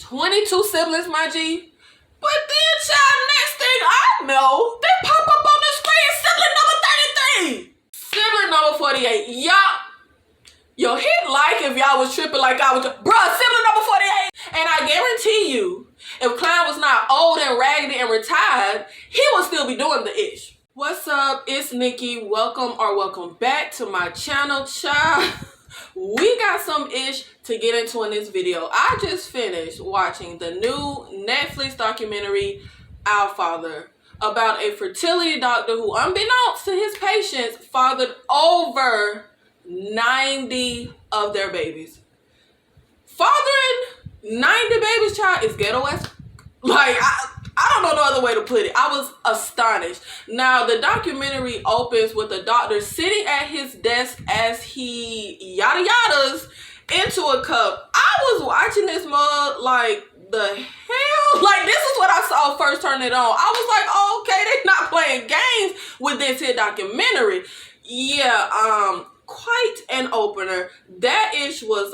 22 siblings, my G. But then, child, next thing I know, they pop up on the screen, sibling number 33. Sibling number 48. Yo, hit like if y'all was tripping like I was. Bruh, sibling number 48. And I guarantee you, if Klein was not old and raggedy and retired, he would still be doing the ish. What's up? It's Nikki. Welcome back to my channel, child. We got some ish to get into in this video. I just finished watching the new Netflix documentary, Our Father, about a fertility doctor who, unbeknownst to his patients, fathered over 90 of their babies. Fathering 90 babies, child, is ghetto as like I don't know no other way to put it. I was astonished. Now, the documentary opens with the doctor sitting at his desk as he yada yadas into a cup. I was watching this mug like, the hell? Like, this is what I saw first turn it on. I was like, oh, okay, they not playing games with this here documentary. Yeah, quite an opener. That ish was,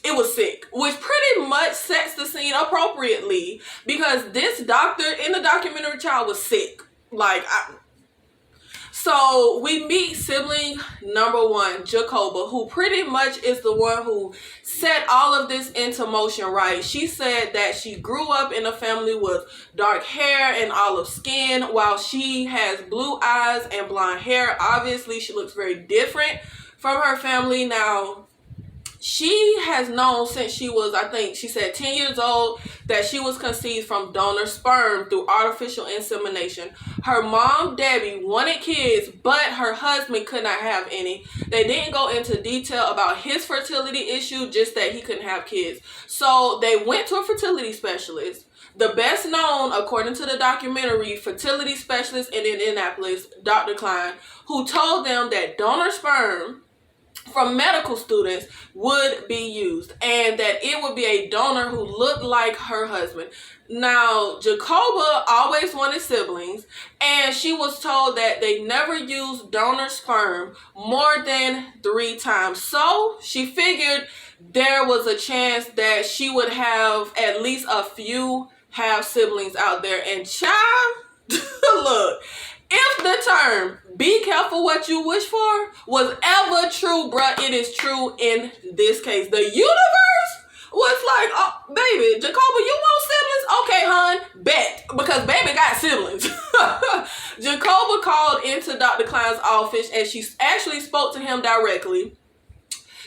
it was sick, which pretty much sets the scene appropriately because this doctor in the documentary, child, was sick. So we meet sibling number 1, Jacoba, who pretty much is the one who set all of this into motion, right? She said that she grew up in a family with dark hair and olive skin, while she has blue eyes and blonde hair. Obviously, she looks very different from her family. Now, she has known since she was, I think she said 10 years old, that she was conceived from donor sperm through artificial insemination. Her mom, Debbie, wanted kids, but her husband could not have any. They didn't go into detail about his fertility issue, just that he couldn't have kids. So they went to a fertility specialist. The best known, according to the documentary, fertility specialist in Indianapolis, Dr. Klein, who told them that donor sperm from medical students would be used and that it would be a donor who looked like her husband. Now, Jacoba always wanted siblings, and she was told that they never used donor sperm more than 3 times. So she figured there was a chance that she would have at least a few half siblings out there. And child, look, if the term "be careful what you wish for" was ever true, bruh, it is true in this case. The universe was like, oh, baby, Jacoba, you want siblings? Okay, hon, bet. Because baby got siblings. Jacoba called into Dr. Klein's office and she actually spoke to him directly.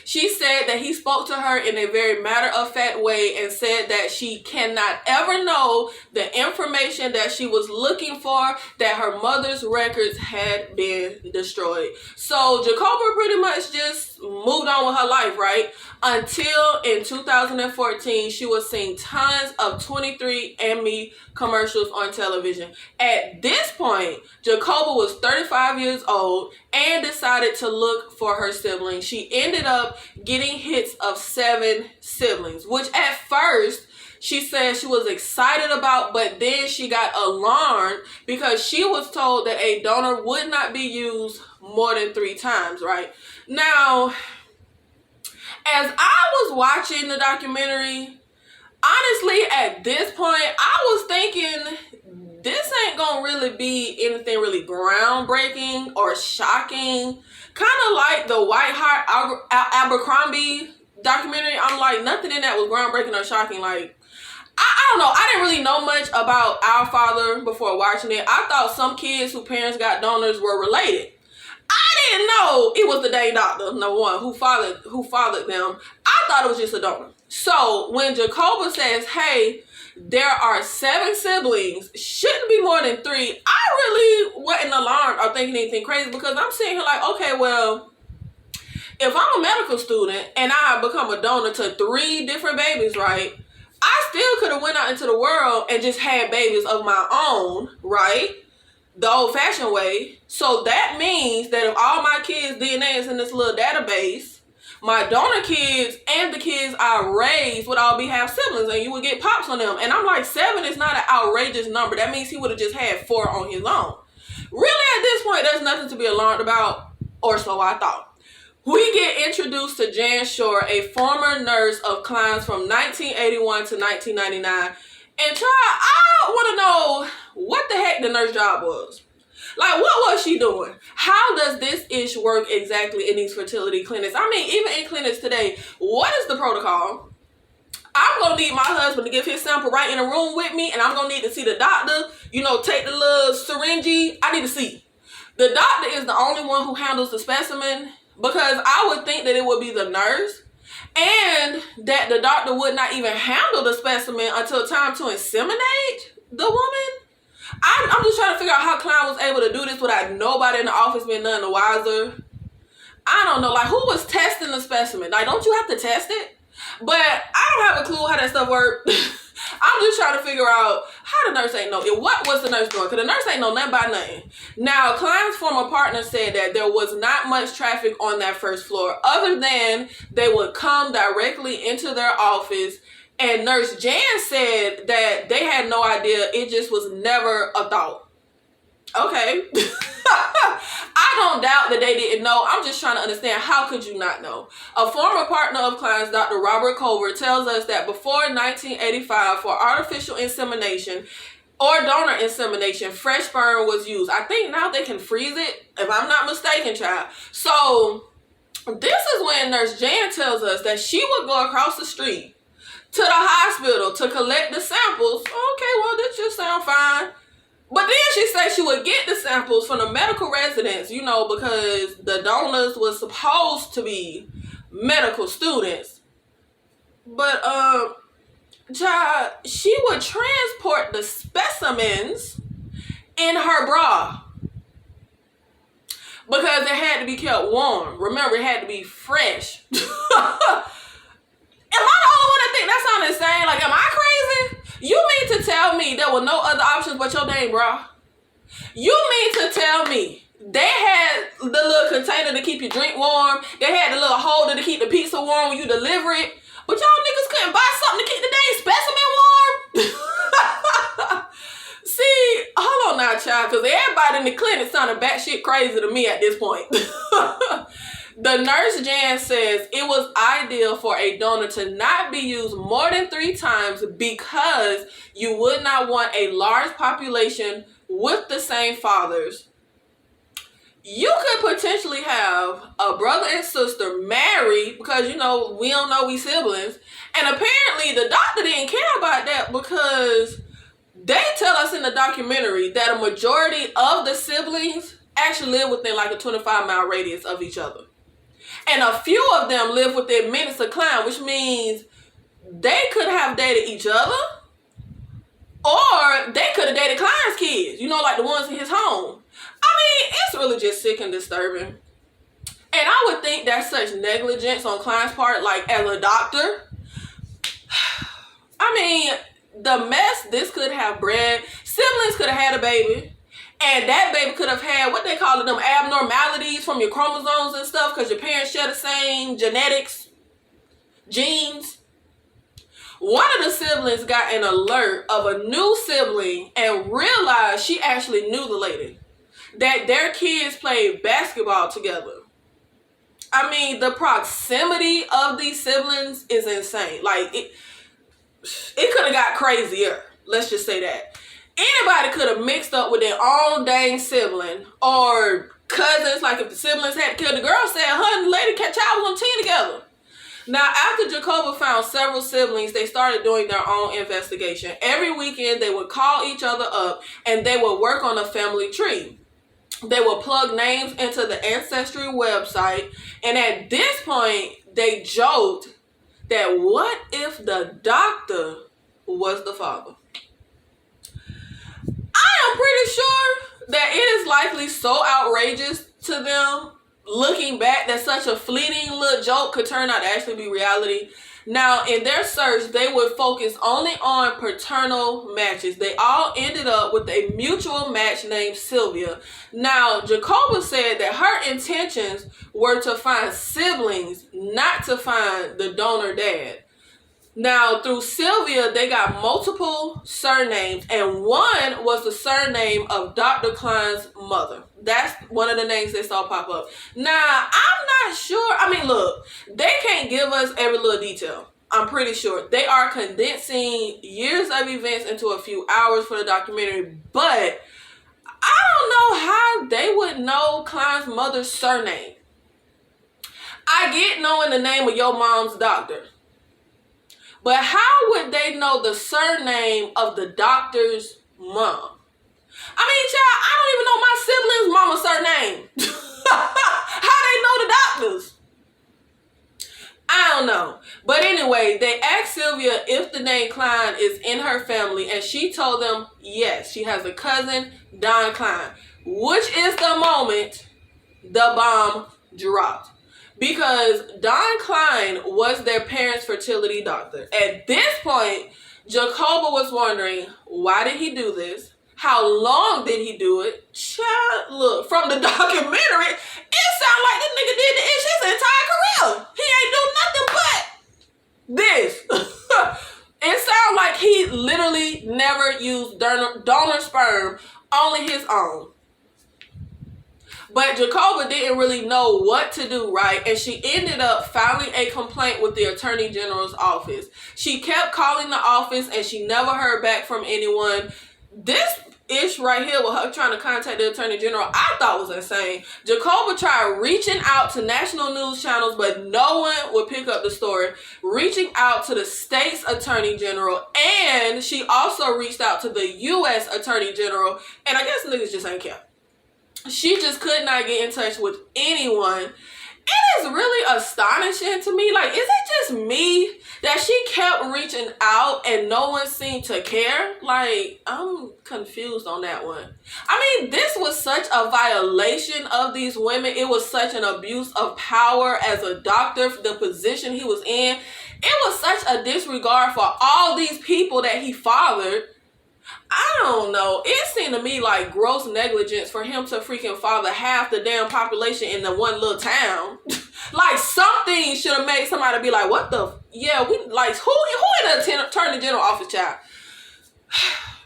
She said that he spoke to her in a very matter-of-fact way and said that she cannot ever know the information that she was looking for, that her mother's records had been destroyed. So Jacoba pretty much just moved on with her life, right? Until in 2014, she was seeing tons of 23andMe commercials on television. At this point, Jacoba was 35 years old and decided to look for her siblings. She ended up getting hits of 7 siblings, which at first she said she was excited about, but then she got alarmed because she was told that a donor would not be used more than 3 times, right? Now, as I was watching the documentary, honestly, at this point, I was thinking this ain't gonna really be anything really groundbreaking or shocking. Kind of like the White Heart Abercrombie documentary. I'm like, nothing in that was groundbreaking or shocking. Like, I don't know. I didn't really know much about Our Father before watching it. I thought some kids whose parents got donors were related. I didn't know it was the dang doctor, number 1, who fathered them. I thought it was just a donor. So when Jacoba says, hey, there are 7 siblings, shouldn't be more than 3, I really wasn't alarmed or thinking anything crazy, because I'm sitting here like, okay, well, if I'm a medical student and I become a donor to 3 different babies, right, I still could have went out into the world and just had babies of my own, right? The old-fashioned way. So that means that if all my kids' DNA is in this little database, my donor kids and the kids I raised would all be half siblings, and you would get pops on them. And I'm like, 7 is not an outrageous number. That means he would have just had 4 on his own. Really, at this point, there's nothing to be alarmed about, or so I thought. We get introduced to Jan Shore, a former nurse of Klein's from 1981 to 1999. And I want to know what the heck the nurse job was. Like, what was she doing? How does this ish work exactly in these fertility clinics? I mean, even in clinics today, what is the protocol? I'm going to need my husband to give his sample right in a room with me, and I'm going to need to see the doctor, take the little syringe. I need to see. The doctor is the only one who handles the specimen, because I would think that it would be the nurse, and that the doctor would not even handle the specimen until time to inseminate the woman. I'm just trying to figure out how Klein was able to do this without nobody in the office being none the wiser. I don't know. Like, who was testing the specimen? Like, don't you have to test it? But I don't have a clue how that stuff worked. I'm just trying to figure out how the nurse ain't know. What was the nurse doing? Because the nurse ain't know nothing about nothing. Now, Klein's former partner said that there was not much traffic on that first floor, other than they would come directly into their office. And Nurse Jan said that they had no idea. It just was never a thought. Okay. I don't doubt that they didn't know. I'm just trying to understand, how could you not know? A former partner of Klein's, Dr. Robert Culver, tells us that before 1985, for artificial insemination or donor insemination, fresh sperm was used. I think now they can freeze it, if I'm not mistaken, child. So this is when Nurse Jan tells us that she would go across the street to the hospital to collect the samples. Okay, well, this just sounds fine. But then she said she would get the samples from the medical residents, because the donors was supposed to be medical students. But, child, she would transport the specimens in her bra, because it had to be kept warm. Remember, it had to be fresh. Am I the only one that think that sounds insane? Like, am I crazy? You mean to tell me there were no other options but your dang bra? You mean to tell me they had the little container to keep your drink warm, they had the little holder to keep the pizza warm when you deliver it, but y'all niggas couldn't buy something to keep the dang specimen warm? See, hold on now, child, because everybody in the clinic sounded batshit crazy to me at this point. The nurse Jan says it was ideal for a donor to not be used more than 3 times, because you would not want a large population with the same fathers. You could potentially have a brother and sister married, because, we don't know we siblings. And apparently the doctor didn't care about that, because they tell us in the documentary that a majority of the siblings actually live within like a 25-mile radius of each other. And a few of them live within minutes of Klein, which means they could have dated each other, or they could have dated Klein's kids, like the ones in his home. I mean, it's really just sick and disturbing. And I would think that's such negligence on Klein's part, like as a doctor. I mean, the mess this could have bred. Siblings could have had a baby. And that baby could have had, what they call it, them abnormalities from your chromosomes and stuff, because your parents share the same genes. One of the siblings got an alert of a new sibling and realized she actually knew the lady, that their kids played basketball together. I mean, the proximity of these siblings is insane. Like, it could have got crazier. Let's just say that. Anybody could have mixed up with their own dang sibling or cousins. Like, if the siblings had killed, the girl said her and the lady child was on the team together. Now, after Jacoba found several siblings, they started doing their own investigation. Every weekend, they would call each other up and they would work on a family tree. They would plug names into the Ancestry website. And at this point, they joked that what if the doctor was the father? I am pretty sure that it is likely so outrageous to them looking back that such a fleeting little joke could turn out to actually be reality. Now, in their search, they would focus only on paternal matches. They all ended up with a mutual match named Sylvia. Now, Jacoba said that her intentions were to find siblings, not to find the donor dad. Now, through Sylvia, they got multiple surnames, and one was the surname of Dr. Klein's mother. That's one of the names they saw pop up. Now, I'm not sure. I mean, look, they can't give us every little detail. I'm pretty sure. They are condensing years of events into a few hours for the documentary, but I don't know how they would know Klein's mother's surname. I get knowing the name of your mom's doctor. But how would they know the surname of the doctor's mom? I mean, child, I don't even know my sibling's mama's surname. How they know the doctors? I don't know. But anyway, they asked Sylvia if the name Klein is in her family, and she told them yes, she has a cousin, Don Klein, which is the moment the bomb dropped. Because Don Klein was their parents' fertility doctor. At this point, Jacoba was wondering, why did he do this? How long did he do it? Child, look, from the documentary, it sounds like this nigga did his entire career. He ain't do nothing but this. It sounds like he literally never used donor sperm, only his own. But Jacoba didn't really know what to do, right? And she ended up filing a complaint with the Attorney General's office. She kept calling the office and she never heard back from anyone. This ish right here with her trying to contact the Attorney General, I thought was insane. Jacoba tried reaching out to national news channels, but no one would pick up the story. Reaching out to the state's Attorney General, and she also reached out to the U.S. Attorney General, and I guess niggas just ain't care. She just could not get in touch with anyone. It is really astonishing to me. Like, is it just me that she kept reaching out and no one seemed to care? Like, I'm confused on that one. I mean, this was such a violation of these women. It was such an abuse of power as a doctor, the position he was in. It was such a disregard for all these people that he fathered. I don't know. It seemed to me like gross negligence for him to freaking father half the damn population in the one little town. Like, something should have made somebody be like, what the? Yeah, we like, who in the Attorney General office, child?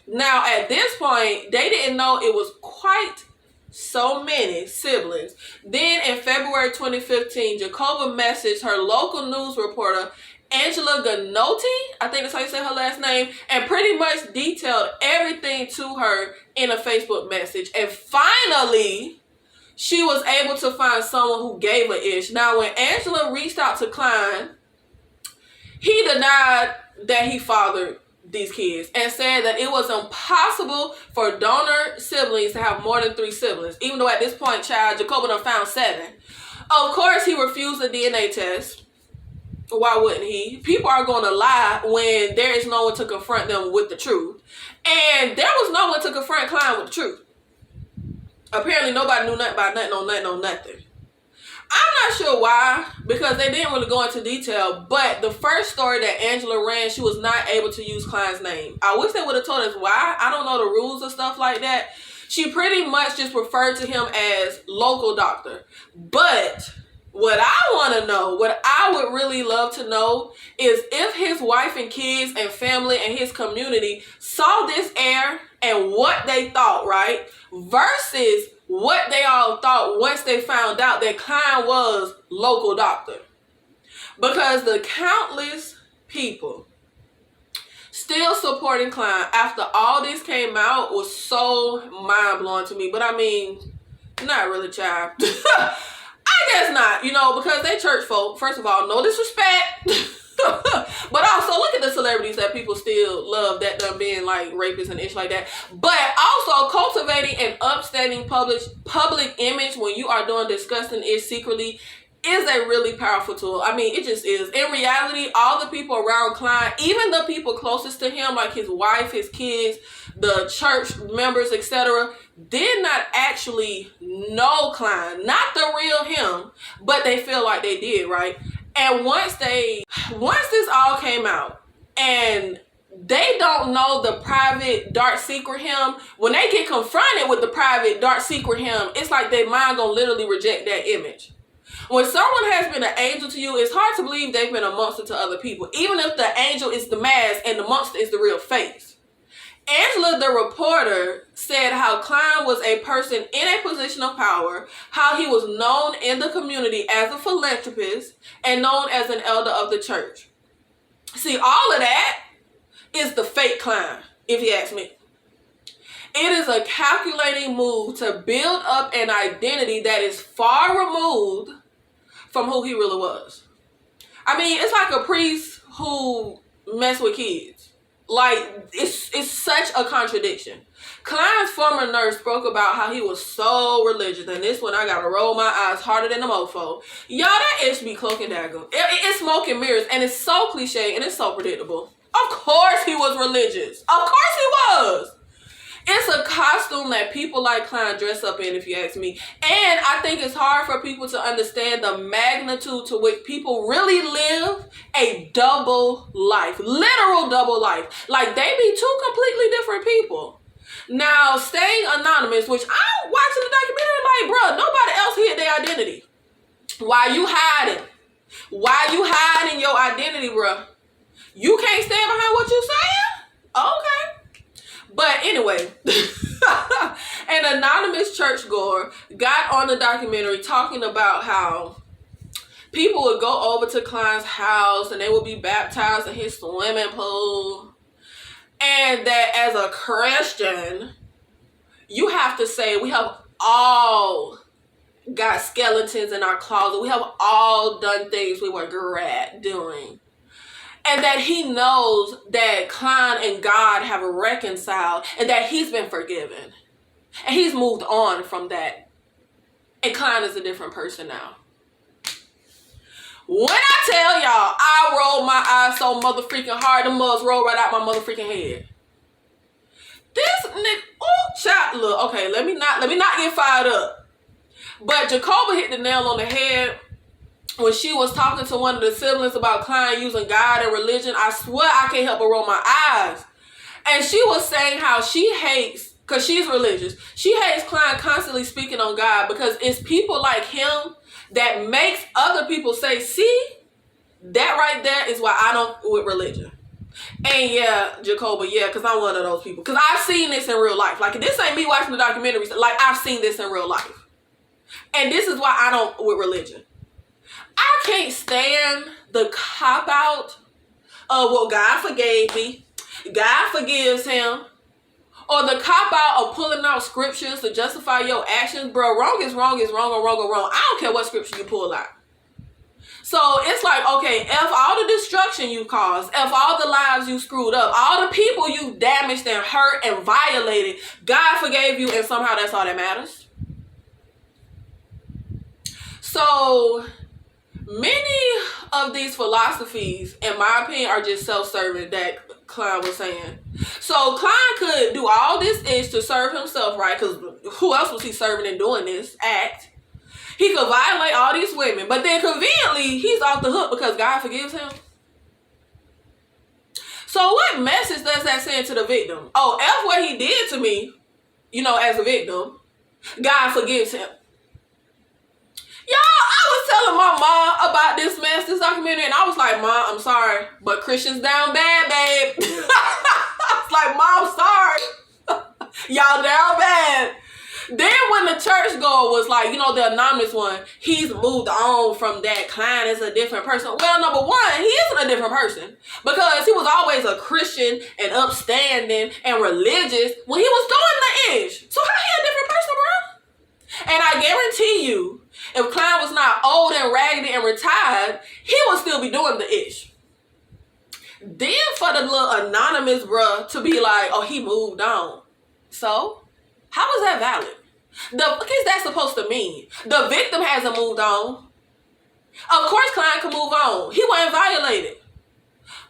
Now, at this point, they didn't know it was quite so many siblings. Then in February 2015, Jacoba messaged her local news reporter, Angela Ganotti, I think that's how you say her last name, and pretty much detailed everything to her in a Facebook message. And finally, she was able to find someone who gave a ish. Now, when Angela reached out to Klein, he denied that he fathered these kids and said that it was impossible for donor siblings to have more than 3 siblings, even though at this point, child, Jacoba done found 7. Of course, he refused a DNA test. Why wouldn't he? People are going to lie when there is no one to confront them with the truth. And there was no one to confront Klein with the truth. Apparently, nobody knew nothing about nothing. I'm not sure why, because they didn't really go into detail. But the first story that Angela ran, she was not able to use Klein's name. I wish they would have told us why. I don't know the rules and stuff like that. She pretty much just referred to him as local doctor. But what I want to know, what I would really love to know, is if his wife and kids and family and his community saw this air and what they thought, right? Versus what they all thought once they found out that Klein was local doctor. Because the countless people still supporting Klein after all this came out was so mind-blowing to me. But I mean, not really, child. I guess not, because they church folk. First of all, no disrespect. But also, look at the celebrities that people still love that done being like rapists and ish like that. But also, cultivating an upstanding public image when you are doing disgusting ish secretly is a really powerful tool. I mean, it just is. In reality, all the people around Klein, even the people closest to him, like his wife, his kids, the church members, etc., did not actually know Klein. Not the real him, but they feel like they did, right? And once this all came out, and they don't know the private dark secret him, when they get confronted with the private dark secret him, it's like their mind gonna literally reject that image. When someone has been an angel to you, it's hard to believe they've been a monster to other people, even if the angel is the mask and the monster is the real face. Angela, the reporter, said how Klein was a person in a position of power, how he was known in the community as a philanthropist and known as an elder of the church. See, all of that is the fake Klein, if you ask me. It is a calculating move to build up an identity that is far removed from who he really was. I mean, it's like a priest who messed with kids. Like, it's such a contradiction. Klein's former nurse spoke about how he was so religious, and this one I gotta roll my eyes harder than a mofo. Y'all, that ish be cloak and dagger. It's smoke and mirrors, and it's so cliche, and it's so predictable. Of course he was religious. Of course he was. It's a costume that people like Klein dress up in, if you ask me. And I think it's hard for people to understand the magnitude to which people really live a double life. Literal double life. Like, they be two completely different people. Now, staying anonymous, which I'm watching the documentary like, bro, nobody else hid their identity. Why you hiding? Why you hiding your identity, bro? You can't stand behind what you saying? Okay. But anyway, an anonymous churchgoer got on the documentary talking about how people would go over to Klein's house and they would be baptized in his swimming pool. And that as a Christian, you have to say, we have all got skeletons in our closet. We have all done things we were good at doing. And that he knows that Klein and God have reconciled and that he's been forgiven. And he's moved on from that. And Klein is a different person now. When I tell y'all, I rolled my eyes so motherfucking hard, the mugs rolled right out my motherfucking head. This nigga, oh, child, look, okay, let me not get fired up. But Jacoba hit the nail on the head. When she was talking to one of the siblings about Klein using God and religion, I swear I can't help but roll my eyes. And she was saying how she hates, because she's religious, she hates Klein constantly speaking on God because it's people like him that makes other people say, see, that right there is why I don't with religion. And yeah, Jacoba, yeah, because I'm one of those people. Because I've seen this in real life. Like, this ain't me watching the documentaries. Like, I've seen this in real life. And this is why I don't with religion. I can't stand the cop-out of, well, God forgave me, God forgives him, or the cop-out of pulling out scriptures to justify your actions. Bro, wrong is wrong is wrong or wrong or wrong. I don't care what scripture you pull out. So it's like, okay, F all the destruction you caused, F all the lives you screwed up, all the people you damaged and hurt and violated, God forgave you, and somehow that's all that matters. So many of these philosophies, in my opinion, are just self-serving, that Klein was saying. So Klein could do all this ish to serve himself, right? Because who else was he serving and doing this act? He could violate all these women, but then conveniently, he's off the hook because God forgives him. So what message does that send to the victim? Oh, F what he did to me, you know, as a victim, God forgives him. Y'all, I was telling my mom about this mess, this documentary, and I was like, Mom, I'm sorry, but Christians down bad, babe. I was like, Mom, sorry. Y'all down bad. Then when the churchgoer was like, you know, the anonymous one, he's moved on from that. Klein is a different person. Well, number one, he isn't a different person because he was always a Christian and upstanding and religious when he was doing the ish. So how he a different person, bro? And I guarantee you, if Klein was not old and raggedy and retired, he would still be doing the ish. Then for the little anonymous bruh to be like, oh, he moved on. So, how is that valid? What is that supposed to mean? The victim hasn't moved on. Of course Klein can move on. He wasn't violated.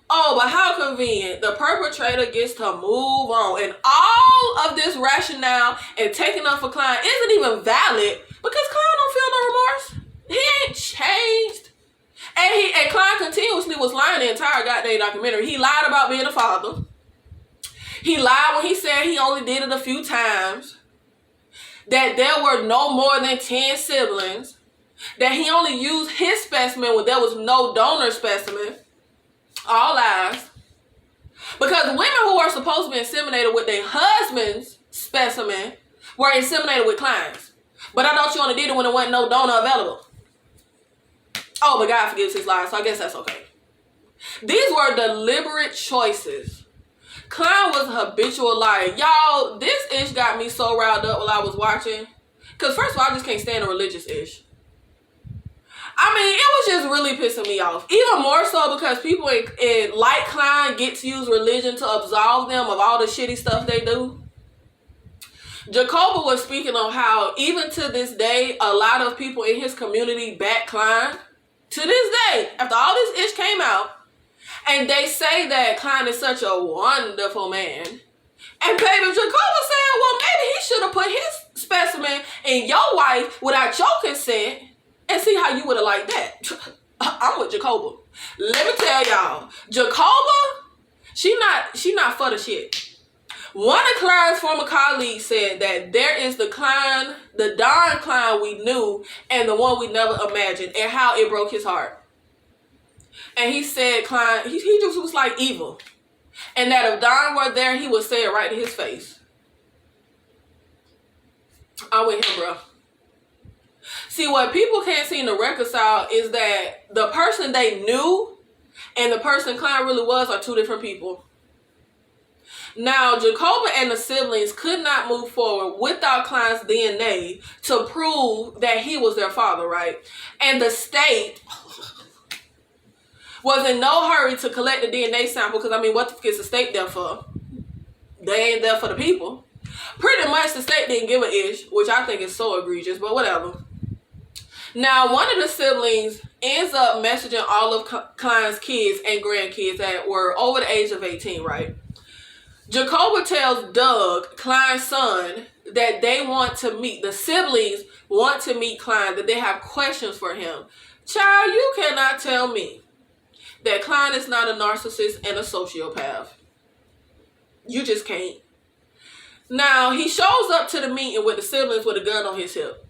Oh, but how convenient. The perpetrator gets to move on. And all of this rationale and taking up for Klein isn't even valid because Klein don't feel no remorse. He ain't changed. And Klein continuously was lying the entire goddamn documentary. He lied about being a father. He lied when he said he only did it a few times. That there were no more than 10 siblings. that he only used his specimen when there was no donor specimen. All lies. Because women who are supposed to be inseminated with their husband's specimen were inseminated with Klein's. But I thought you only did it when there wasn't no donor available. Oh, but God forgives his lies, so I guess that's okay. These were deliberate choices. Klein was a habitual liar. Y'all, this ish got me so riled up while I was watching. Because first of all, I just can't stand a religious ish. I mean, it was just really pissing me off. Even more so because people like Klein get to use religion to absolve them of all the shitty stuff they do. Jacoba was speaking on how even to this day, a lot of people in his community back Klein. To this day, after all this ish came out, and they say that Klein is such a wonderful man. And baby, Jacoba said, well, maybe he should have put his specimen in your wife without your consent and see how you would have liked that. I'm with Jacoba. Let me tell y'all, Jacoba, she not for the shit. One of Klein's former colleagues said that there is the Don Klein we knew and the one we never imagined, and how it broke his heart. And he said Klein, he just was like evil. And that if Don were there, he would say it right in his face. I'm with him, bro. See, what people can't seem to reconcile is that the person they knew and the person Klein really was are two different people. Now, Jacoba and the siblings could not move forward without Klein's DNA to prove that he was their father, right? And the state was in no hurry to collect the DNA sample because, I mean, what the fuck is the state there for? They ain't there for the people. Pretty much the state didn't give a ish, which I think is so egregious, but whatever. Now, one of the siblings ends up messaging all of Klein's kids and grandkids that were over the age of 18, right? Jacoba tells Doug, Klein's son, that they want to meet, the siblings want to meet Klein, that they have questions for him. Child, you cannot tell me that Klein is not a narcissist and a sociopath. You just can't. Now, he shows up to the meeting with the siblings with a gun on his hip.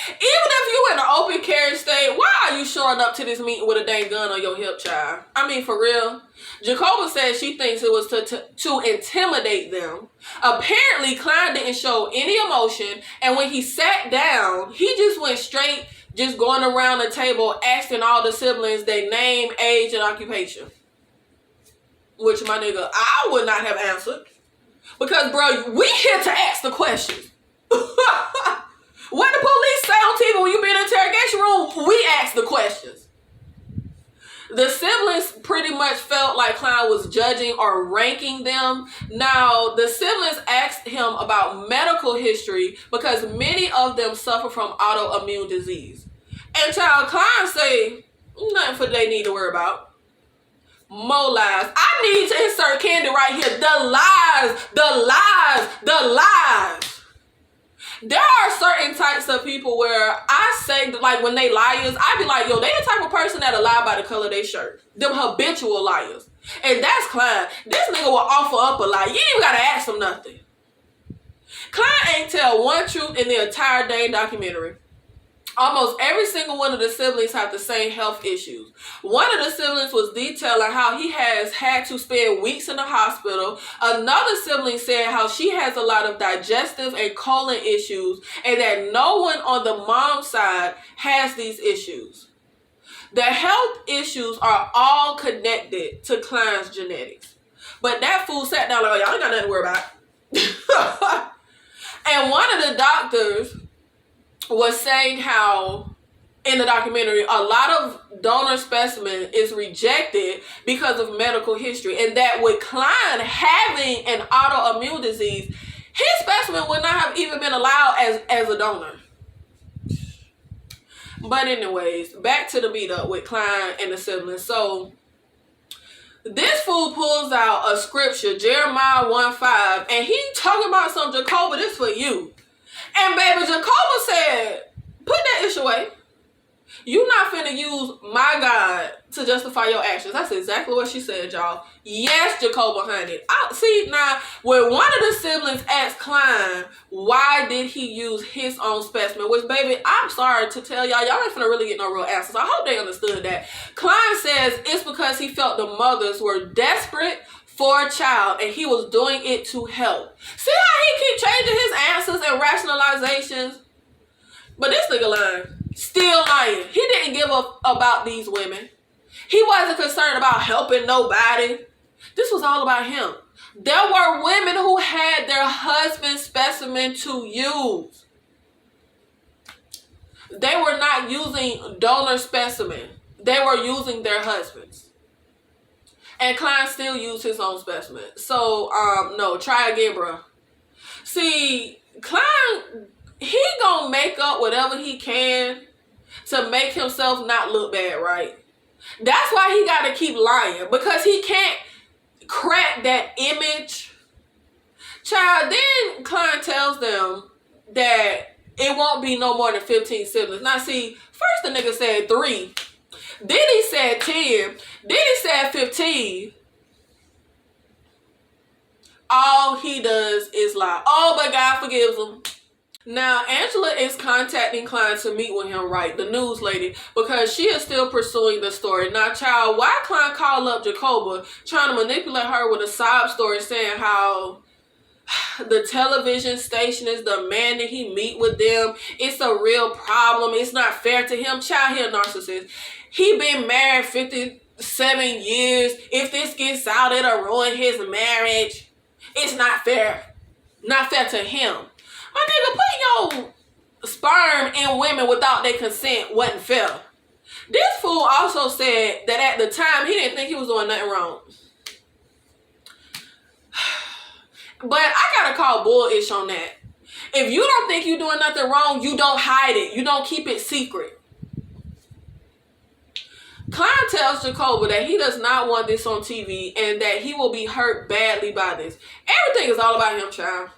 Even if you in an open carry state, why are you showing up to this meeting with a dang gun on your hip, child? I mean, for real. Jacoba says she thinks it was to intimidate them. Apparently, Klein didn't show any emotion, and when he sat down, he just went straight, just going around the table, asking all the siblings their name, age, and occupation. Which, my nigga, I would not have answered. Because, bro, we here to ask the questions. What the police say on TV when you be in the interrogation room, we ask the questions. The siblings pretty much felt like Klein was judging or ranking them. Now, the siblings asked him about medical history because many of them suffer from autoimmune disease. And child, Klein say, nothing for they need to worry about. More lies. I need to insert Candy right here. The lies, the lies, the lies. There are certain types of people where I say, like, when they liars, I be like, yo, they the type of person that'll lie by the color of their shirt. Them habitual liars. And that's Klein. This nigga will offer up a lie. You ain't even gotta ask him nothing. Klein ain't tell one truth in the entire dang documentary. Almost every single one of the siblings have the same health issues. One of the siblings was detailing how he has had to spend weeks in the hospital. Another sibling said how she has a lot of digestive and colon issues and that no one on the mom's side has these issues. The health issues are all connected to Klein's genetics. But that fool sat down like, oh, y'all ain't got nothing to worry about. And one of the doctors was saying how in the documentary a lot of donor specimen is rejected because of medical history, and that with Klein having an autoimmune disease, his specimen would not have even been allowed as a donor. But anyways, back to the meet up with Klein and the siblings. So this fool pulls out a scripture, Jeremiah 1:5, and he talking about some Jacoba, this for you. And baby, Jacoba said, put that ish away. You not finna use my God to justify your actions. That's exactly what she said, y'all. Yes, Jacoba honey. See, now, when one of the siblings asked Klein, why did he use his own specimen? Which, baby, I'm sorry to tell y'all ain't finna really get no real answers. I hope they understood that. Klein says it's because he felt the mothers were desperate for a child and he was doing it to help. See how he keep changing his answers and rationalizations? But this nigga lying. Still lying. He didn't give up about these women. He wasn't concerned about helping nobody. This was all about him. There were women who had their husband's specimen to use. They were not using donor specimen. They were using their husbands. And Klein still used his own specimen. So, no, try again, bro. See, Klein, he gonna make up whatever he can to make himself not look bad, right? That's why he gotta keep lying, because he can't crack that image. Child, then Klein tells them that it won't be no more than 15 siblings. Now see, first the nigga said 3. Then he said 10. Then he said 15. All he does is lie. Oh, but God forgives him. Now, Angela is contacting Klein to meet with him, right? The news lady, because she is still pursuing the story. Now, child, why Klein call up Jacoba trying to manipulate her with a sob story saying how the television station is demanding he meet with them. It's a real problem. It's not fair to him. Child, he a narcissist. He been married 57 years. If this gets out, it'll ruin his marriage. It's not fair. Not fair to him. My nigga, putting your sperm in women without their consent wasn't fair. This fool also said that at the time, he didn't think he was doing nothing wrong. But I gotta call bullish on that. If you don't think you're doing nothing wrong, you don't hide it. You don't keep it secret. Klein tells Jacoba that he does not want this on TV and that he will be hurt badly by this. Everything is all about him, child.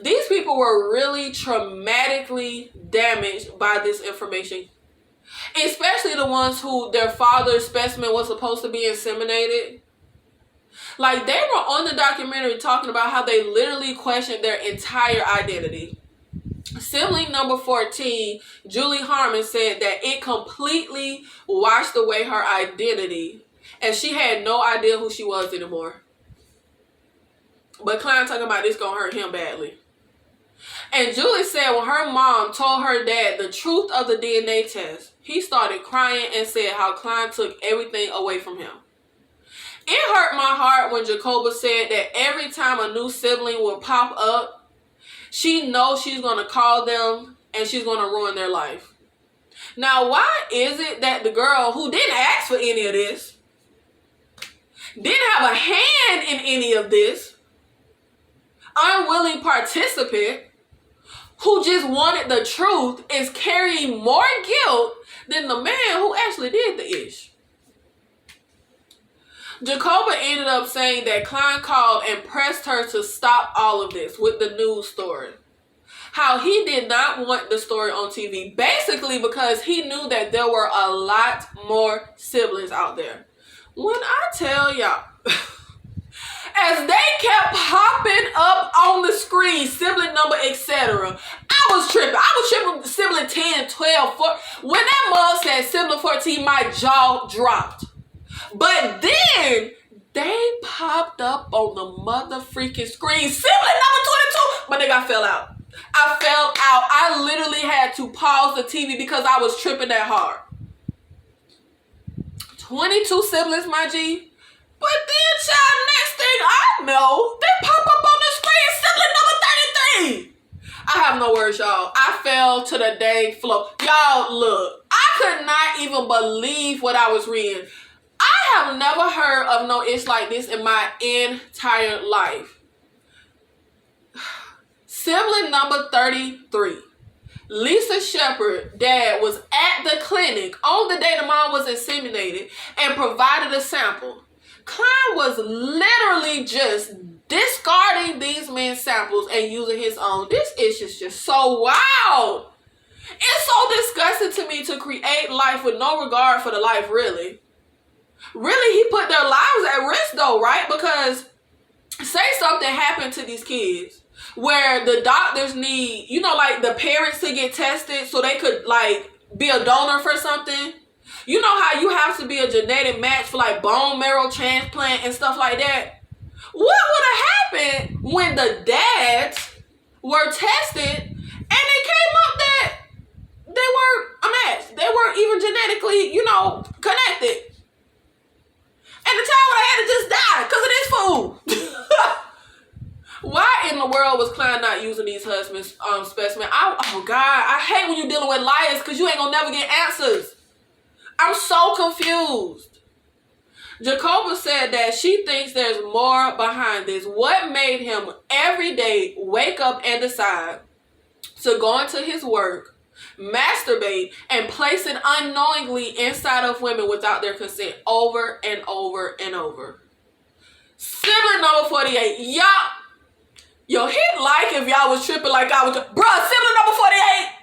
These people were really traumatically damaged by this information. Especially the ones who their father's specimen was supposed to be inseminated. Like, they were on the documentary talking about how they literally questioned their entire identity. Sibling number 14, Julie Harmon, said that it completely washed away her identity and she had no idea who she was anymore. But Klein talking about this gonna hurt him badly. And Julie said when her mom told her dad the truth of the DNA test, he started crying and said how Klein took everything away from him. It hurt my heart when Jacoba said that every time a new sibling would pop up, she knows she's going to call them and she's going to ruin their life. Now, why is it that the girl who didn't ask for any of this, didn't have a hand in any of this, unwilling participant, who just wanted the truth, is carrying more guilt than the man who actually did the ish? Jacoba ended up saying that Klein called and pressed her to stop all of this with the news story. How he did not want the story on TV, basically because he knew that there were a lot more siblings out there. When I tell y'all, as they kept popping up on the screen, sibling number, etc., I was tripping. I was tripping sibling 10, 12, 14. When that mom said sibling 14, my jaw dropped. But then they popped up on the mother freaking screen. Sibling number 22. My nigga, I fell out. I literally had to pause the TV because I was tripping that hard. 22 siblings, my G. But then, child, next thing I know, they pop up on the screen, sibling number 33. I have no words, y'all. I fell to the dang floor. Y'all, look. I could not even believe what I was reading. I have never heard of no ish like this in my entire life. Sibling number 33. Lisa Shepard, dad, was at the clinic on the day the mom was inseminated and provided a sample. Klein was literally just discarding these men's samples and using his own. This ish is just so wild. It's so disgusting to me to create life with no regard for the life, really. Really, he put their lives at risk, though, right? Because say something happened to these kids where the doctors need, like the parents to get tested so they could, like, be a donor for something. You know how you have to be a genetic match for, like, bone marrow transplant and stuff like that? What would have happened when the dads were tested and it came up that they were a match? They weren't even genetically, connected. And the child would have had to just die because of this fool. Why in the world was Klein not using these husbands specimen? Oh God, I hate when you're dealing with liars because you ain't gonna never get answers. I'm so confused. Jacoba said that she thinks there's more behind this. What made him every day wake up and decide to go into his work, masturbate, and place it unknowingly inside of women without their consent over and over and over? Sibling number 48. Yo, hit like if y'all was tripping like I was. Bruh, sibling number 48.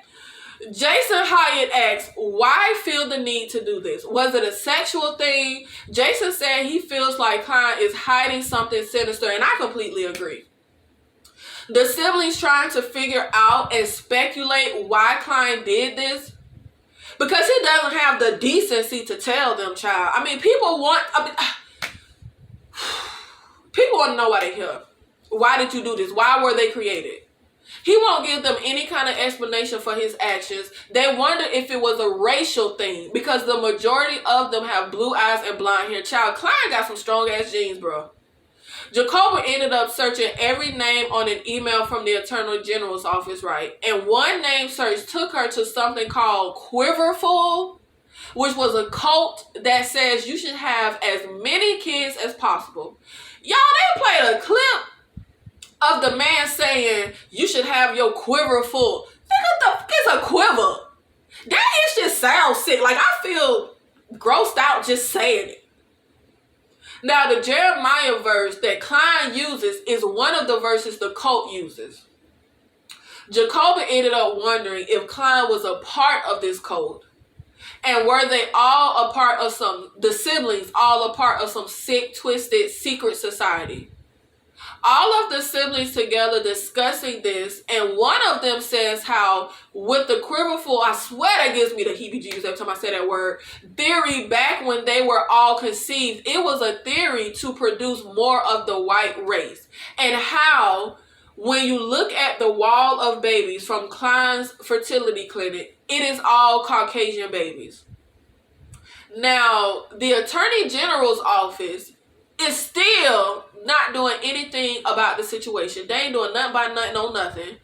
Jason Hyatt asks, why feel the need to do this? Was it a sexual thing? Jason said he feels like Klein is hiding something sinister, and I completely agree. The siblings trying to figure out and speculate why Klein did this because he doesn't have the decency to tell them, child. I mean, people want to know why they're here. Why did you do this? Why were they created? He won't give them any kind of explanation for his actions. They wonder if it was a racial thing because the majority of them have blue eyes and blonde hair. Child, Klein got some strong ass genes, bro. Jacoba ended up searching every name on an email from the Attorney General's office, right? And one name search took her to something called Quiverful, which was a cult that says you should have as many kids as possible. Y'all, they played a clip of the man saying you should have your quiver full. Think what the fuck is a quiver? That is just sounds sick. Like, I feel grossed out just saying it. Now, the Jeremiah verse that Klein uses is one of the verses the cult uses. Jacoba ended up wondering if Klein was a part of this cult. And were they all a part of the siblings all a part of some sick, twisted, secret society? All of the siblings together discussing this, and one of them says how with the quiverful, I swear that gives me the heebie-jeebies every time I say that word, theory back when they were all conceived, it was a theory to produce more of the white race. And how when you look at the wall of babies from Klein's fertility clinic, it is all Caucasian babies. Now, the Attorney General's office is still not doing anything about the situation. They ain't doing nothing by nothing on nothing,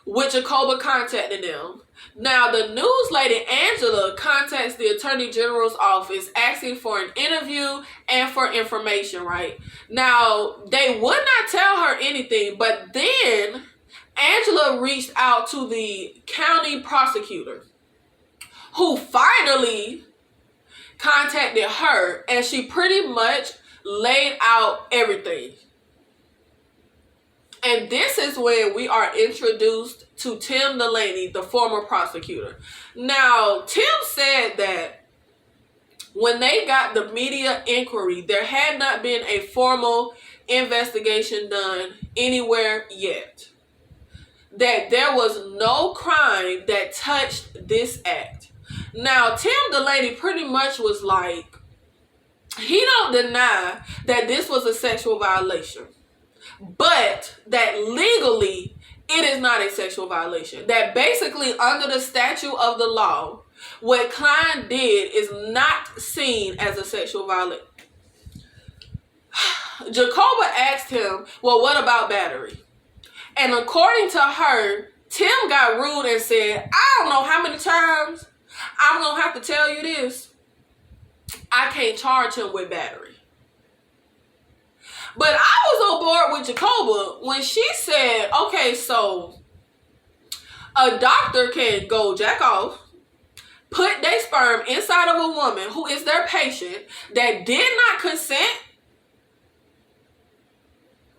with Jacoba contacting them. Now, the news lady Angela contacts the Attorney General's office asking for an interview and for information, right? Now, they would not tell her anything, but then Angela reached out to the county prosecutor, who finally contacted her, and she pretty much laid out everything. And this is when we are introduced to Tim Delaney, the former prosecutor. Now, Tim said that when they got the media inquiry, there had not been a formal investigation done anywhere yet. That there was no crime that touched this act. Now, Tim Delaney pretty much was like, he don't deny that this was a sexual violation, but that legally it is not a sexual violation. That basically under the statute of the law, what Klein did is not seen as a sexual violation. Jacoba asked him, well, what about battery? And according to her, Tim got rude and said, I don't know how many times I'm going to have to tell you this. I can't charge him with battery. But I was on board with Jacoba when she said, okay, so a doctor can go jack off, put their sperm inside of a woman who is their patient that did not consent.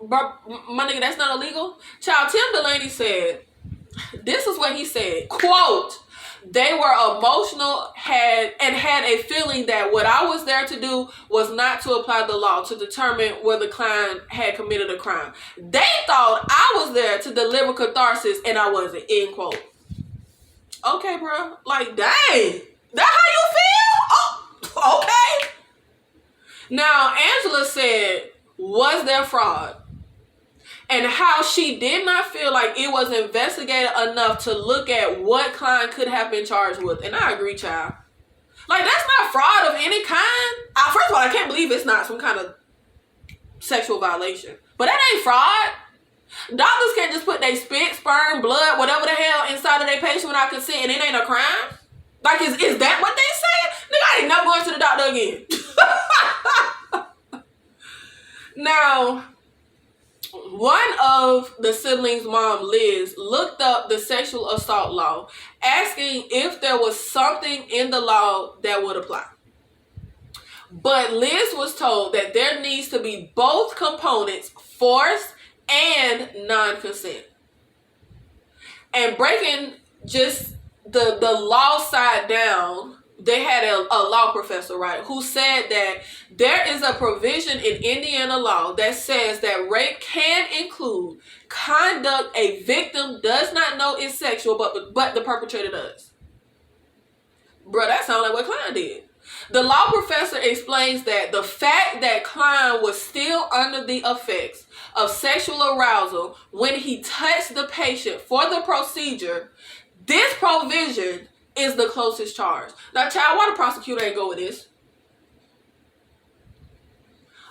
But my nigga, that's not illegal. Child, Tim Delaney said, this is what he said, quote, They were emotional, had a feeling that what I was there to do was not to apply the law to determine whether the client had committed a crime. They thought I was there to deliver catharsis, and I wasn't. End quote. Okay, bro. Like, dang. That how you feel? Oh, okay. Now, Angela said, was there fraud? And how she did not feel like it was investigated enough to look at what client could have been charged with. And I agree, child. Like, that's not fraud of any kind. First of all, I can't believe it's not some kind of sexual violation. But that ain't fraud. Doctors can't just put their spit, sperm, blood, whatever the hell inside of their patient without consent, and it ain't a crime. Like, is that what they saying? Nigga, I ain't never going to the doctor again. Now, one of the siblings' mom, Liz, looked up the sexual assault law, asking if there was something in the law that would apply. But Liz was told that there needs to be both components, force and non-consent. And breaking just the law side down, they had a law professor, right, who said that there is a provision in Indiana law that says that rape can include conduct a victim does not know is sexual, but the perpetrator does. Bro, that sounds like what Klein did. The law professor explains that the fact that Klein was still under the effects of sexual arousal when he touched the patient for the procedure, this provision is the closest charge. Now, child, why the prosecutor ain't go with this?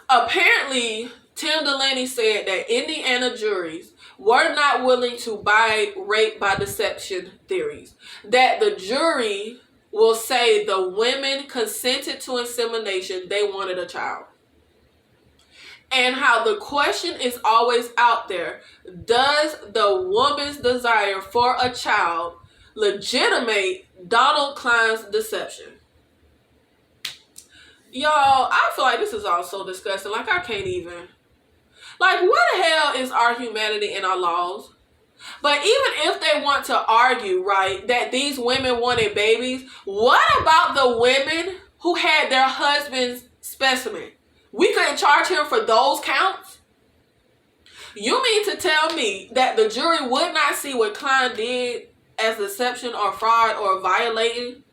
Apparently, Tim Delaney said that Indiana juries were not willing to buy rape by deception theories. That the jury will say the women consented to insemination, they wanted a child. And how the question is always out there, does the woman's desire for a child legitimate Donald Klein's deception? Y'all, I feel like this is all so disgusting. Like, I can't even. Like, what the hell is our humanity and our laws? But even if they want to argue, right, that these women wanted babies, what about the women who had their husband's specimen? We couldn't charge him for those counts? You mean to tell me that the jury would not see what Klein did as deception or fraud or violating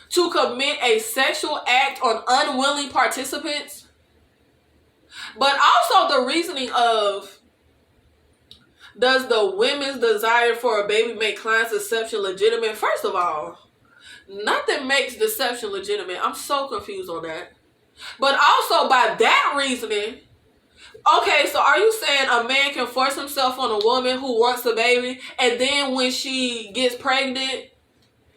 to commit a sexual act on unwilling participants? But also the reasoning of, does the women's desire for a baby make Klein's deception legitimate? First of all, nothing makes deception legitimate. I'm so confused on that. But also by that reasoning, okay, so are you saying a man can force himself on a woman who wants a baby, and then when she gets pregnant,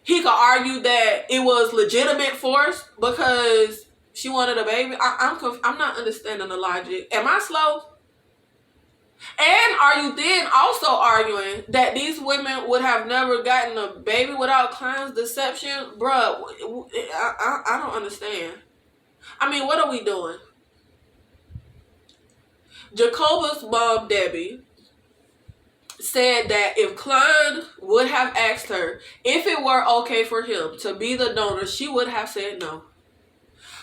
he could argue that it was legitimate force because she wanted a baby? I'm not understanding the logic. Am I slow? And are you then also arguing that these women would have never gotten a baby without Klein's deception? Bruh, I don't understand. I mean, what are we doing? Jacoba's mom, Debbie, said that if Klein would have asked her if it were okay for him to be the donor, she would have said no.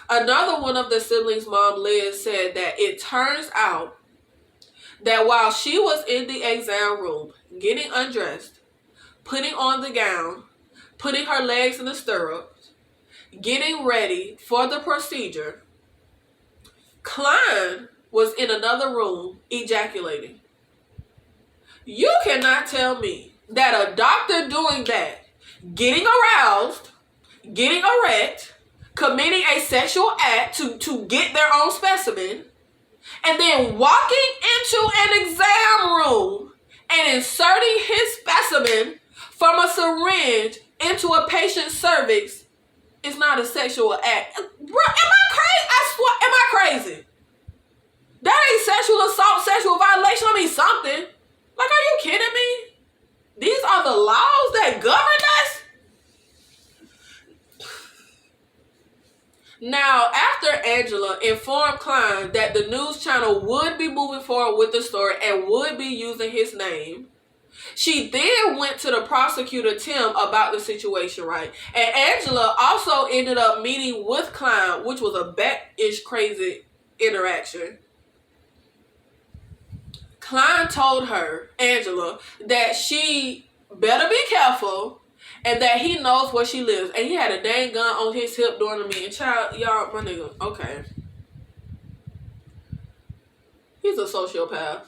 Another one of the siblings' mom, Liz, said that it turns out that while she was in the exam room, getting undressed, putting on the gown, putting her legs in the stirrups, getting ready for the procedure, Klein was in another room ejaculating. You cannot tell me that a doctor doing that, getting aroused, getting erect, committing a sexual act to get their own specimen, and then walking into an exam room and inserting his specimen from a syringe into a patient's cervix is not a sexual act. Bro, am I crazy? I swear, am I crazy? That ain't sexual assault, sexual violation. I mean something. Like, are you kidding me? These are the laws that govern us? Now, after Angela informed Klein that the news channel would be moving forward with the story and would be using his name, She then went to the prosecutor, Tim, about the situation, right? And Angela also ended up meeting with Klein, which was a bat-ish crazy interaction. Klein told her, Angela, that she better be careful and that he knows where she lives. And he had a dang gun on his hip during the meeting. Child, y'all, my nigga, okay. He's a sociopath,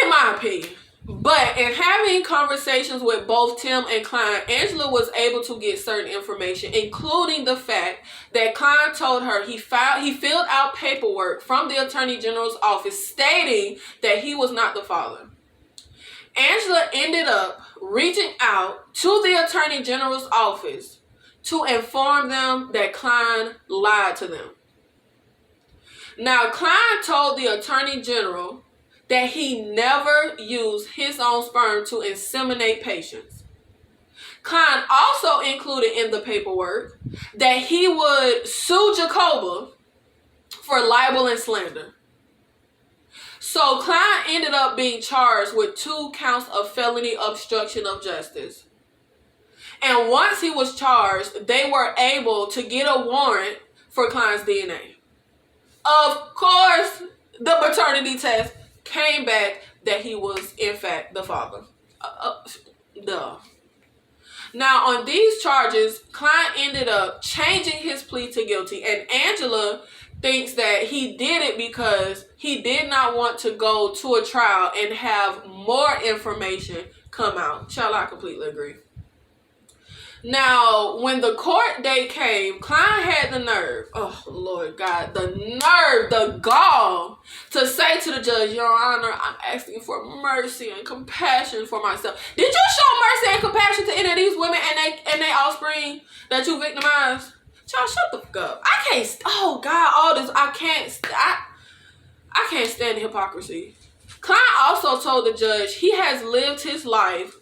in my opinion. But in having conversations with both Tim and Klein, Angela was able to get certain information, including the fact that Klein told her he filled out paperwork from the Attorney General's office stating that he was not the father. Angela ended up reaching out to the Attorney General's office to inform them that Klein lied to them. Now, Klein told the Attorney General that he never used his own sperm to inseminate patients. Klein also included in the paperwork that he would sue Jacoba for libel and slander. So Klein ended up being charged with 2 counts of felony obstruction of justice. And once he was charged, they were able to get a warrant for Klein's DNA. Of course, the paternity test came back that he was, in fact, the father. Duh. Now, on these charges, Klein ended up changing his plea to guilty, and Angela thinks that he did it because he did not want to go to a trial and have more information come out. Child, I completely agree. Now, when the court date came, Klein had the nerve, oh Lord God, the nerve, the gall to say to the judge, Your Honor, I'm asking for mercy and compassion for myself. Did you show mercy and compassion to any of these women and they offspring that you victimized? Child, shut the fuck up. I can't, oh God, all this, I can't stand hypocrisy. Klein also told the judge he has lived his life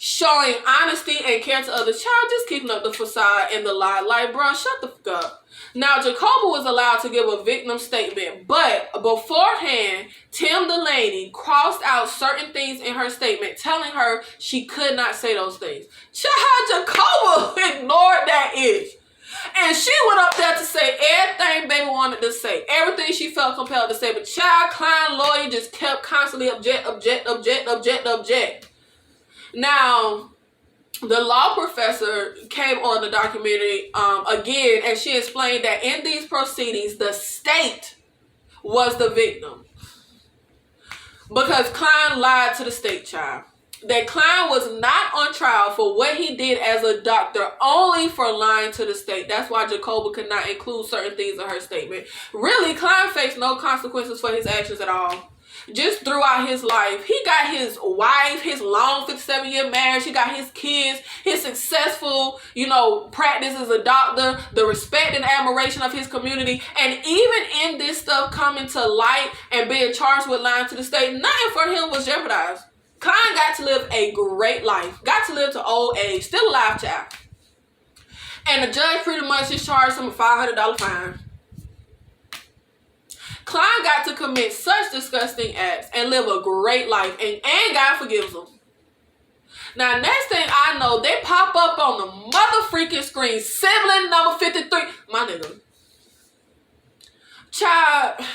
showing honesty and care to others. Child, just keeping up the facade and the lie. Like, bro, shut the fuck up. Now, Jacoba was allowed to give a victim statement, but beforehand, Tim Delaney crossed out certain things in her statement, telling her she could not say those things. Child, Jacoba ignored that itch. And she went up there to say everything baby wanted to say. Everything she felt compelled to say. But child, Klein lawyer just kept constantly object. Now, the law professor came on the documentary again, and she explained that in these proceedings, the state was the victim. Because Klein lied to the state, child. That Klein was not on trial for what he did as a doctor, only for lying to the state. That's why Jacoba could not include certain things in her statement. Really, Klein faced no consequences for his actions at all. Just throughout his life, he got his wife, his long 57-year marriage, he got his kids, his successful, practice as a doctor, the respect and admiration of his community, and even in this stuff coming to light and being charged with lying to the state, nothing for him was jeopardized. Klein got to live a great life, got to live to old age, still alive, child. And the judge pretty much just charged him a $500 fine. Klein got to commit such disgusting acts and live a great life, and God forgives him. Now, next thing I know, they pop up on the mother freaking screen, sibling number 53. My nigga. Child,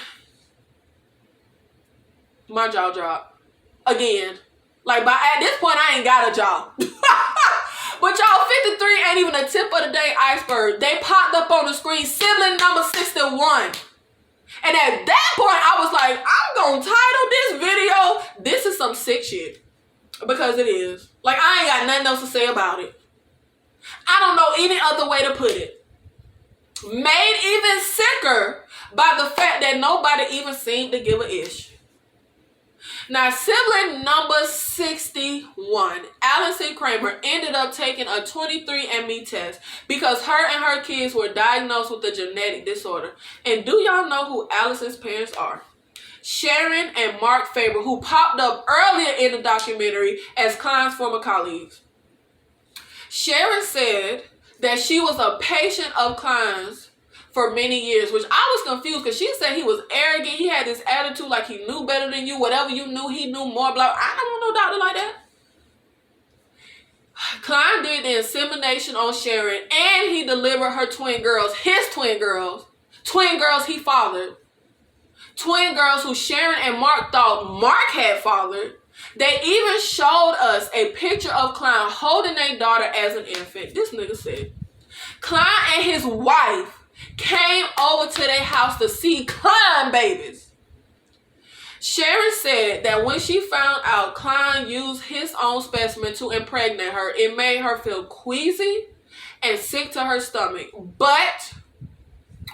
my jaw dropped. Again. Like, at this point, I ain't got a jaw. But y'all, 53 ain't even the tip of the day iceberg. They popped up on the screen, sibling number 61. And at that point, I was like, I'm going to title this video, This is Some Sick Shit. Because it is. Like, I ain't got nothing else to say about it. I don't know any other way to put it. Made even sicker by the fact that nobody even seemed to give a ish. Now, sibling number 61, Allison Kramer, ended up taking a 23andMe test because her and her kids were diagnosed with a genetic disorder. And do y'all know who Allison's parents are? Sharon and Mark Faber, who popped up earlier in the documentary as Klein's former colleagues. Sharon said that she was a patient of Klein's for many years, which I was confused because she said he was arrogant. He had this attitude like he knew better than you. Whatever you knew, he knew more. Blah. I don't want no doctor like that. Klein did the insemination on Sharon, and he delivered her twin girls, his twin girls he fathered. Twin girls who Sharon and Mark thought Mark had fathered. They even showed us a picture of Klein holding their daughter as an infant. This nigga said Klein and his wife came over to their house to see Klein babies. Sharon said that when she found out Klein used his own specimen to impregnate her, it made her feel queasy and sick to her stomach. But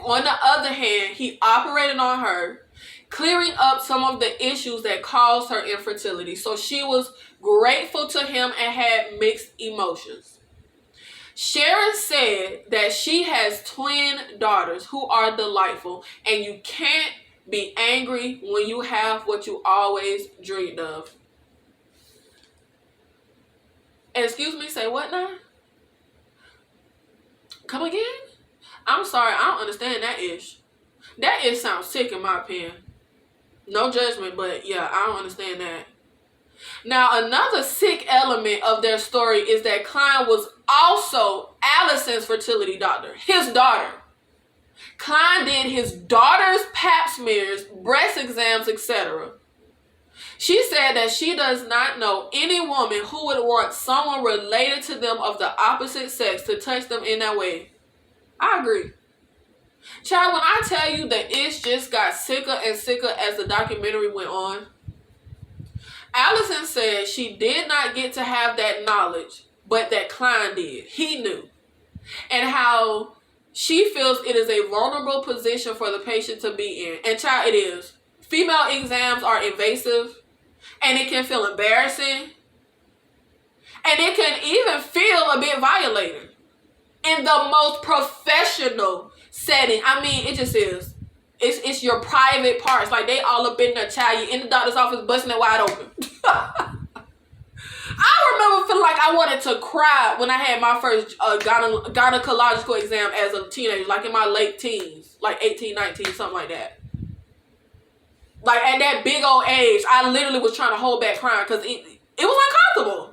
on the other hand, he operated on her, clearing up some of the issues that caused her infertility. So she was grateful to him and had mixed emotions. Sharon said that she has twin daughters who are delightful, and you can't be angry when you have what you always dreamed of. Excuse me, say what now? Come again? I'm sorry, I don't understand that ish. That ish sounds sick in my opinion. No judgment, but yeah, I don't understand that. Now, another sick element of their story is that Klein was also Allison's fertility doctor, his daughter. Klein did his daughter's pap smears, breast exams, etc. She said that she does not know any woman who would want someone related to them of the opposite sex to touch them in that way. I agree. Child, when I tell you that it just got sicker and sicker as the documentary went on, Allison said she did not get to have that knowledge, but that Klein did. He knew. And how she feels it is a vulnerable position for the patient to be in. And child, it is. Female exams are invasive, and it can feel embarrassing, and it can even feel a bit violating in the most professional setting. I mean, it just is. It's your private parts. Like, they all up in there, child. You in the doctor's office busting it wide open. I remember feeling like I wanted to cry when I had my first gynecological exam as a teenager, like in my late teens, like 18, 19, something like that. Like, at that big old age, I literally was trying to hold back crying because it was uncomfortable.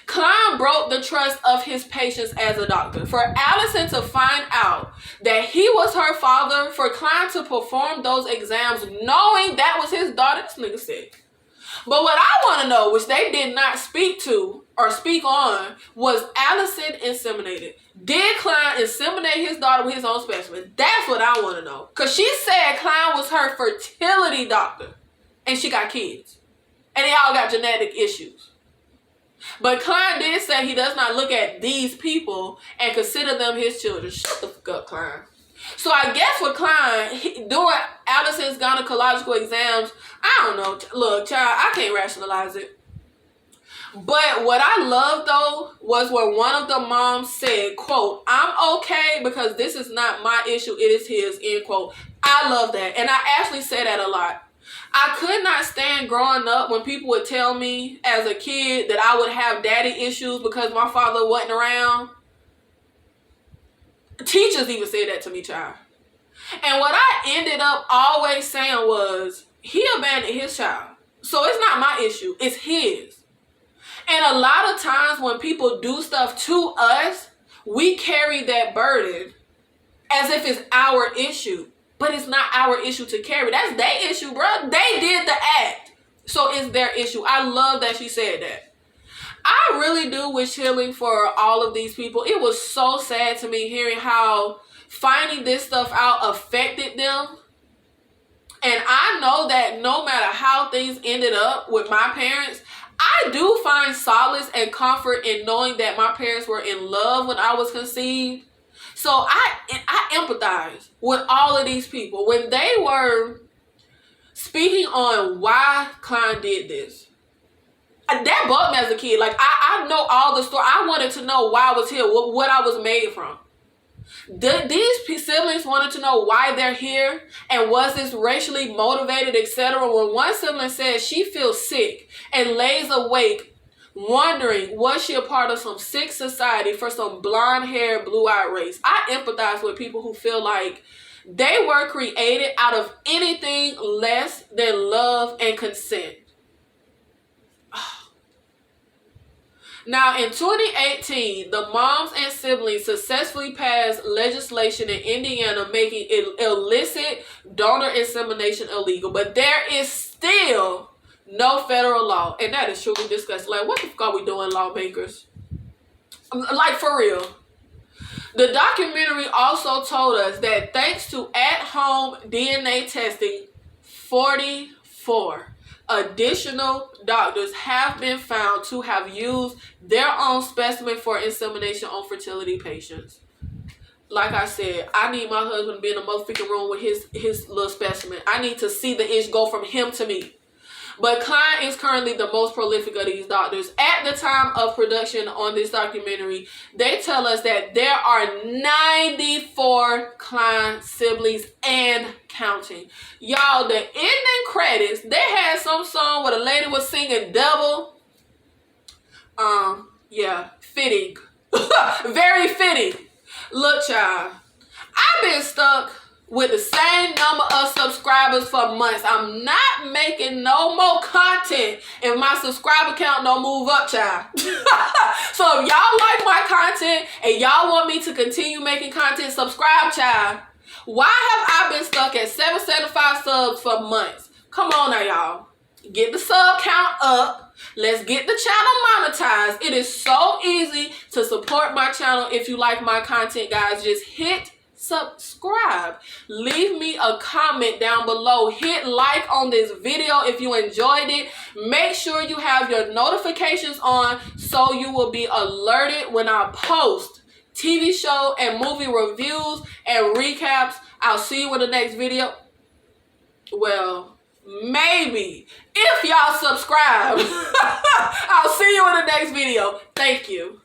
Klein broke the trust of his patients as a doctor. For Allison to find out that he was her father, for Klein to perform those exams knowing that was his daughter, this nigga sick. But what I want to know, which they did not speak to or speak on, was Allison inseminated. Did Klein inseminate his daughter with his own specimen? That's what I want to know. Because she said Klein was her fertility doctor. And she got kids. And they all got genetic issues. But Klein did say he does not look at these people and consider them his children. Shut the fuck up, Klein. So I guess with Klein, doing Allison's gynecological exams, I don't know. Look, child, I can't rationalize it. But what I love, though, was when one of the moms said, quote, "I'm okay because this is not my issue, it is his," end quote. I love that. And I actually say that a lot. I could not stand growing up when people would tell me as a kid that I would have daddy issues because my father wasn't around. Teachers even said that to me, child. And what I ended up always saying was, he abandoned his child. So it's not my issue, it's his. And a lot of times when people do stuff to us, we carry that burden as if it's our issue. But it's not our issue to carry. That's their issue, bro. They did the act. So it's their issue. I love that she said that. I really do wish healing for all of these people. It was so sad to me hearing how finding this stuff out affected them. And I know that no matter how things ended up with my parents, I do find solace and comfort in knowing that my parents were in love when I was conceived. So I empathize with all of these people when they were speaking on why Klein did this. That bugged me as a kid. Like, I know all the story. I wanted to know why I was here, what I was made from. These siblings wanted to know why they're here and was this racially motivated, etc. When one sibling says she feels sick and lays awake wondering, was she a part of some sick society for some blonde-haired, blue-eyed race? I empathize with people who feel like They were created out of anything less than love and consent. Now, in 2018, the moms and siblings successfully passed legislation in Indiana making illicit donor insemination illegal. But there is still no federal law. And that is truly disgusting. Like, what the fuck are we doing, lawmakers? Like, for real. The documentary also told us that thanks to at-home DNA testing, 44 additional doctors have been found to have used their own specimen for insemination on fertility patients. Like I said, I need my husband to be in the motherfucking room with his little specimen. I need to see the itch go from him to me. But Klein is currently the most prolific of these doctors. At the time of production on this documentary, they tell us that there are 94 Klein siblings and counting. Y'all, the ending credits, they had some song where the lady was singing Devil. Yeah, fitting. Very fitting. Look, y'all, I've been stuck with the same number of subscribers for months. I'm not making no more content if my subscriber count don't move up, child. So if y'all like my content and y'all want me to continue making content, subscribe, child. Why have I been stuck at 775 subs for months? Come on now, y'all. Get the sub count up. Let's get the channel monetized. It is so easy to support my channel if you like my content, guys. Just hit subscribe. Leave me a comment down below. Hit like on this video if you enjoyed it. Make sure you have your notifications on so you will be alerted when I post TV show and movie reviews and recaps. I'll see you in the next video. Well, maybe if y'all subscribe. I'll see you in the next video. Thank you.